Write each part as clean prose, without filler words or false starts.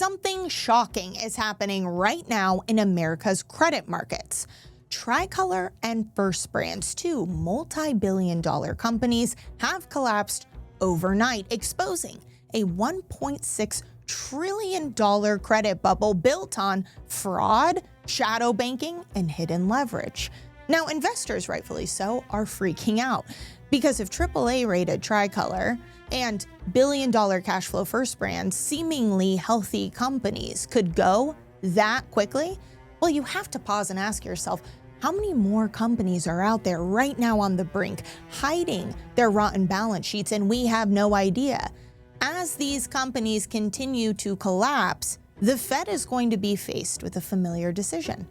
Something shocking is happening right now in America's credit markets. Tricolor and First Brands, two multi-billion-dollar companies, have collapsed overnight, exposing a $1.6 trillion credit bubble built on fraud, shadow banking, and hidden leverage. Now, investors, rightfully so, are freaking out because if AAA-rated Tricolor and billion-dollar cash flow First Brands, seemingly healthy companies, could go that quickly, well, you have to pause and ask yourself, how many more companies are out there right now on the brink, hiding their rotten balance sheets, and we have no idea? As these companies continue to collapse, the Fed is going to be faced with a familiar decision.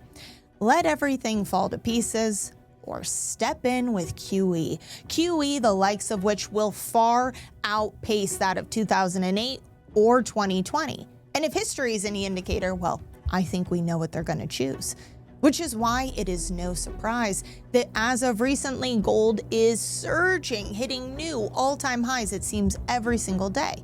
Let everything fall to pieces, or step in with QE. QE, the likes of which will far outpace that of 2008 or 2020. And if history is any indicator, well, I think we know what they're going to choose. Which is why it is no surprise that as of recently, gold is surging, hitting new all-time highs, it seems, every single day.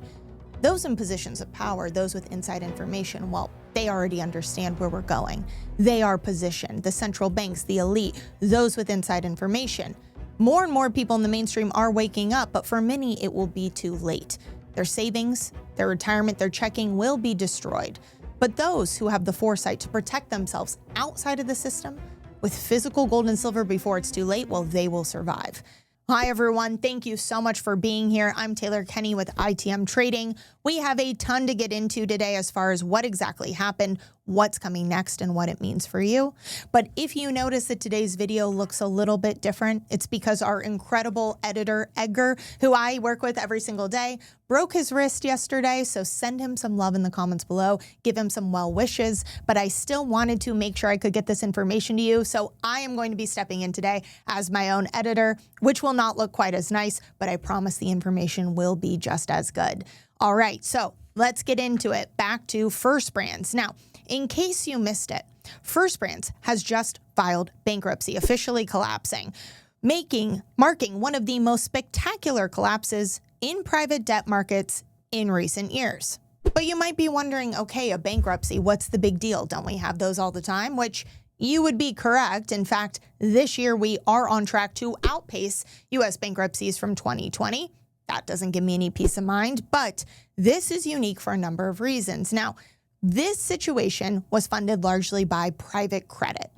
Those in positions of power, those with inside information, well, they already understand where we're going. They are positioned, the central banks, the elite, those with inside information. More and more people in the mainstream are waking up, but for many, it will be too late. Their savings, their retirement, their checking will be destroyed. But those who have the foresight to protect themselves outside of the system with physical gold and silver before it's too late, well, they will survive. Hi, everyone. Thank you so much for being here. I'm Taylor Kenny with ITM Trading. We have a ton to get into today as far as what exactly happened, what's coming next, and what it means for you. But if you notice that today's video looks a little bit different, it's because our incredible editor, Edgar, who I work with every single day, broke his wrist yesterday, so send him some love in the comments below, give him some well wishes, but I still wanted to make sure I could get this information to you, so I am going to be stepping in today as my own editor, which will not look quite as nice, but I promise the information will be just as good. All right, so let's get into it. Back to First Brands. Now, in case you missed it, First Brands has just filed bankruptcy, officially collapsing, marking one of the most spectacular collapses in private debt markets in recent years. But you might be wondering, okay, a bankruptcy, what's the big deal? Don't we have those all the time? Which you would be correct. In fact, this year we are on track to outpace U.S. bankruptcies from 2020. That doesn't give me any peace of mind, but this is unique for a number of reasons. Now, this situation was funded largely by private credit.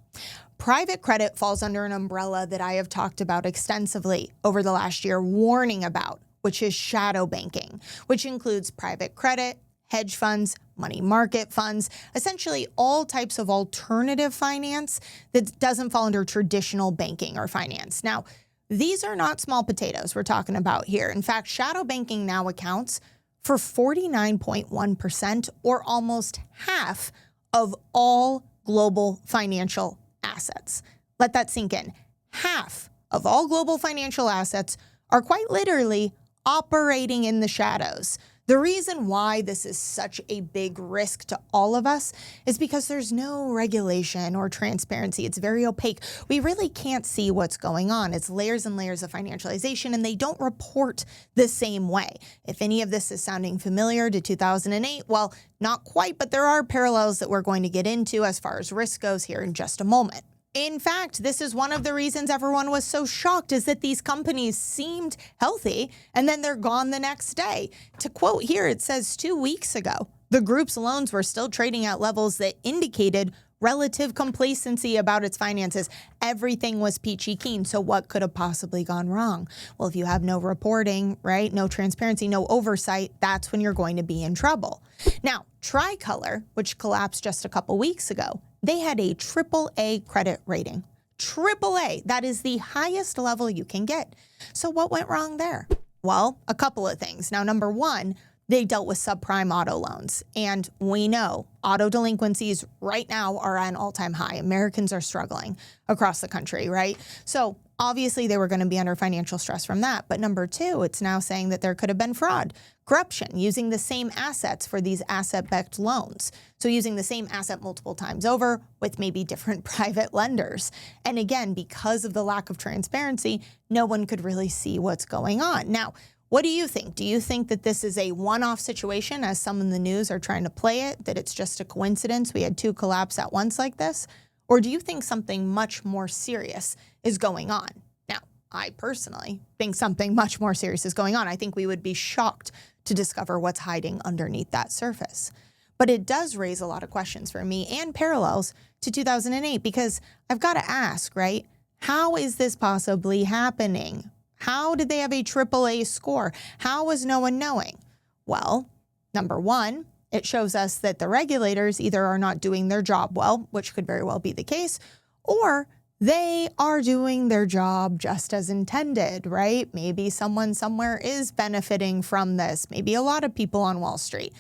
Private credit falls under an umbrella that I have talked about extensively over the last year, warning about, which is shadow banking, which includes private credit, hedge funds, money market funds, essentially all types of alternative finance that doesn't fall under traditional banking or finance. Now, these are not small potatoes we're talking about here. In fact, shadow banking now accounts for 49.1%, or almost half of all global financial assets. Let that sink in. Half of all global financial assets are quite literally operating in the shadows. The reason why this is such a big risk to all of us is because there's no regulation or transparency. It's very opaque. We really can't see what's going on. It's layers and layers of financialization, and they don't report the same way. If any of this is sounding familiar to 2008, well, not quite, but there are parallels that we're going to get into as far as risk goes here in just a moment. In fact, this is one of the reasons everyone was so shocked, is that these companies seemed healthy and then they're gone the next day. To quote here, it says 2 weeks ago, the group's loans were still trading at levels that indicated relative complacency about its finances. Everything was peachy keen. So what could have possibly gone wrong? Well, if you have no reporting, right, no transparency, no oversight, that's when you're going to be in trouble. Now, Tricolor, which collapsed just a couple weeks ago, they had a AAA credit rating. AAA, that is the highest level you can get. So what went wrong there? Well, a couple of things. Now, number one, they dealt with subprime auto loans. And we know auto delinquencies right now are at an all-time high. Americans are struggling across the country, right? So obviously they were going to be under financial stress from that. But number two, it's now saying that there could have been fraud, corruption, using the same assets for these asset-backed loans. So using the same asset multiple times over with maybe different private lenders. And again, because of the lack of transparency, no one could really see what's going on. Now, What do you think? Do you think that this is a one-off situation, as some in the news are trying to play it, that it's just a coincidence we had two collapse at once like this? Or do you think something much more serious is going on? Now, I personally think something much more serious is going on. I think we would be shocked to discover what's hiding underneath that surface. But it does raise a lot of questions for me and parallels to 2008, because I've got to ask, right? How is this possibly happening? How did they have a AAA score? How was no one knowing? Well, number one, it shows us that the regulators either are not doing their job well, which could very well be the case, or they are doing their job just as intended, right? Maybe someone somewhere is benefiting from this, maybe a lot of people on Wall Street.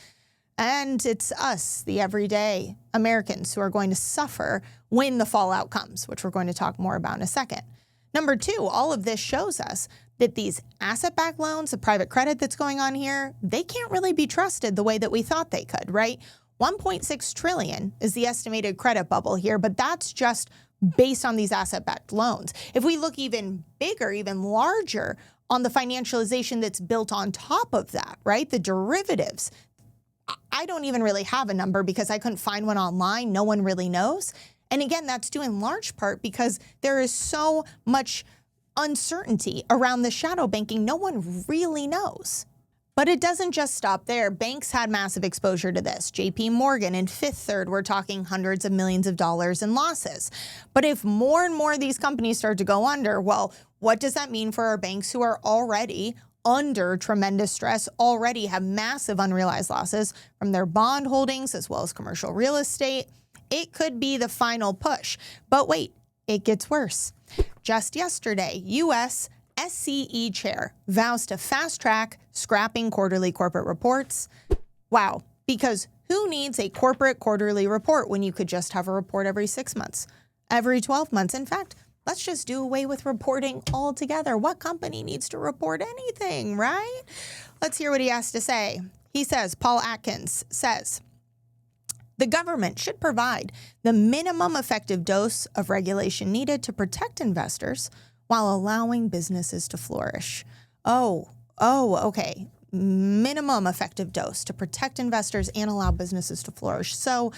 And it's us, the everyday Americans, who are going to suffer when the fallout comes, which we're going to talk more about in a second. Number two, all of this shows us that these asset-backed loans, the private credit that's going on here, they can't really be trusted the way that we thought they could, right? 1.6 trillion is the estimated credit bubble here, but that's just based on these asset-backed loans. If we look even bigger, even larger on the financialization that's built on top of that, right? The derivatives. I don't even really have a number because I couldn't find one online. No one really knows. And again, that's due in large part because there is so much uncertainty around the shadow banking. No one really knows. But it doesn't just stop there. Banks had massive exposure to this. JP Morgan and Fifth Third, we're talking hundreds of millions of dollars in losses. But if more and more of these companies start to go under, well, what does that mean for our banks who are already under tremendous stress, already have massive unrealized losses from their bond holdings as well as commercial real estate? It could be the final push. But wait, it gets worse. Just yesterday, U.S. SCE chair vows to fast-track scrapping quarterly corporate reports. Wow, because who needs a corporate quarterly report when you could just have a report every 6 months, every 12 months? In fact, let's just do away with reporting altogether. What company needs to report anything, right? Let's hear what he has to say. He says, Paul Atkins says, the government should provide the minimum effective dose of regulation needed to protect investors while allowing businesses to flourish. Okay. Minimum effective dose to protect investors and allow businesses to flourish. So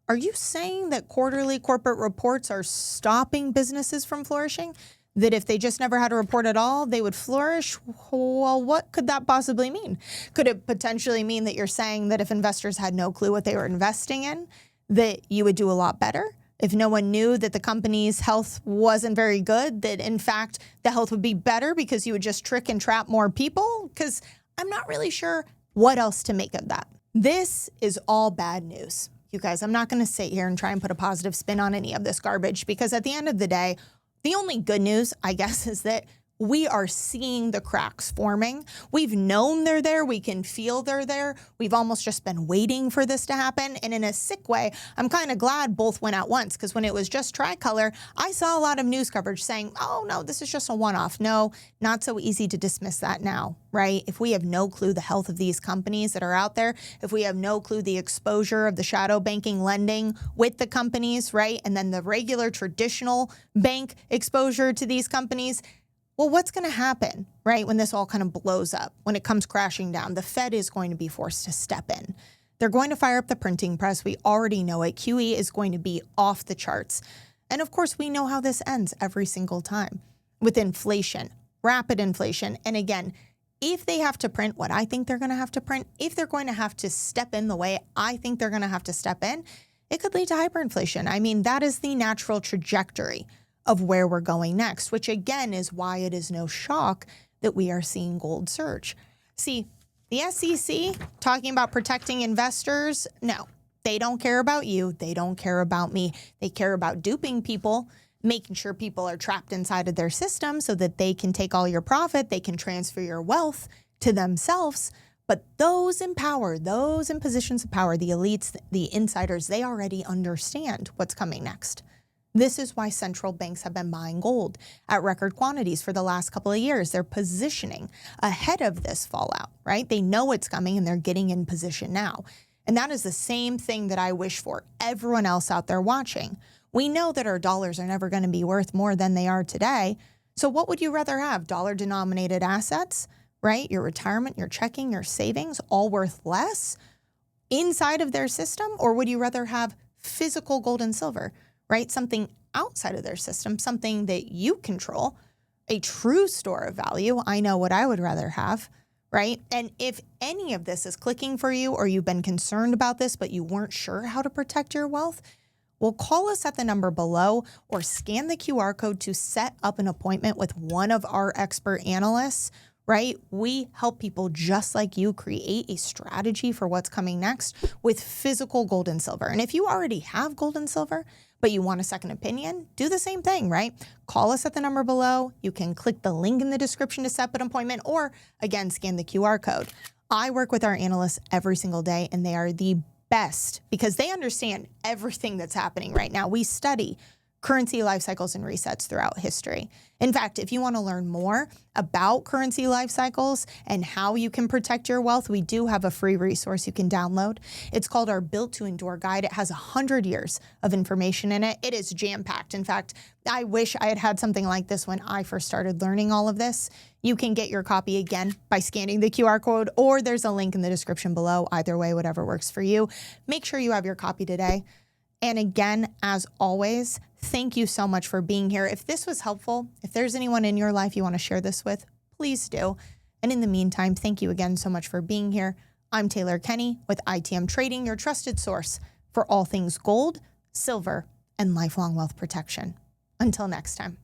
are you saying that quarterly corporate reports are stopping businesses from flourishing? That if they just never had a report at all, they would flourish? Well, what could that possibly mean? Could it potentially mean that you're saying that if investors had no clue what they were investing in, that you would do a lot better? If no one knew that the company's health wasn't very good, that in fact the health would be better because you would just trick and trap more people? Because I'm not really sure what else to make of that. This is all bad news. You guys, I'm not going to sit here and try and put a positive spin on any of this garbage, because at the end of the day, the only good news, I guess, is that we are seeing the cracks forming. We've known they're there. We can feel they're there. We've almost just been waiting for this to happen. And in a sick way, I'm kind of glad both went at once, because when it was just Tricolor, I saw a lot of news coverage saying, oh, no, this is just a one-off. No, not so easy to dismiss that now, right? If we have no clue the health of these companies that are out there, if we have no clue the exposure of the shadow banking lending with the companies, right? And then the regular traditional bank exposure to these companies, well, what's going to happen, right, when this all kind of blows up, when it comes crashing down? The Fed is going to be forced to step in. They're going to fire up the printing press. We already know it. QE is going to be off the charts. And of course, we know how this ends every single time with inflation, rapid inflation. And again, if they have to print what I think they're going to have to print, if they're going to have to step in the way I think they're going to have to step in, it could lead to hyperinflation. I mean, that is the natural trajectory of where we're going next, which again is why it is no shock that we are seeing gold surge. See, the SEC talking about protecting investors, no, they don't care about you. They don't care about me. They care about duping people, making sure people are trapped inside of their system so that they can take all your profit, they can transfer your wealth to themselves. But those in power, those in positions of power, the elites, the insiders, they already understand what's coming next. This is why central banks have been buying gold at record quantities for the last couple of years. They're positioning ahead of this fallout, right? They know it's coming and they're getting in position now. And that is the same thing that I wish for everyone else out there watching. We know that our dollars are never going to be worth more than they are today. So what would you rather have? Dollar-denominated assets right? Your retirement, your checking, your savings, all worth less inside of their system? Or would you rather have physical gold and silver, right? Something outside of their system, something that you control, a true store of value. I know what I would rather have, right? And if any of this is clicking for you, or you've been concerned about this, but you weren't sure how to protect your wealth, well, call us at the number below or scan the QR code to set up an appointment with one of our expert analysts, right? We help people just like you create a strategy for what's coming next with physical gold and silver. And if you already have gold and silver, but you want a second opinion, do the same thing, right? Call us at the number below. You can click the link in the description to set up an appointment, or again, scan the QR code. I work with our analysts every single day, and they are the best because they understand everything that's happening right now. We study currency life cycles and resets throughout history. In fact, if you want to learn more about currency life cycles and how you can protect your wealth, we do have a free resource you can download. It's called our Built to Endure guide. It has 100 years of information in it. It is jam-packed. In fact, I wish I had had something like this when I first started learning all of this. You can get your copy again by scanning the QR code, or there's a link in the description below. Either way, whatever works for you. Make sure you have your copy today. And again, as always, thank you so much for being here. If this was helpful, if there's anyone in your life you want to share this with, please do. And in the meantime, thank you again so much for being here. I'm Taylor Kenny with ITM Trading, your trusted source for all things gold, silver, and lifelong wealth protection. Until next time.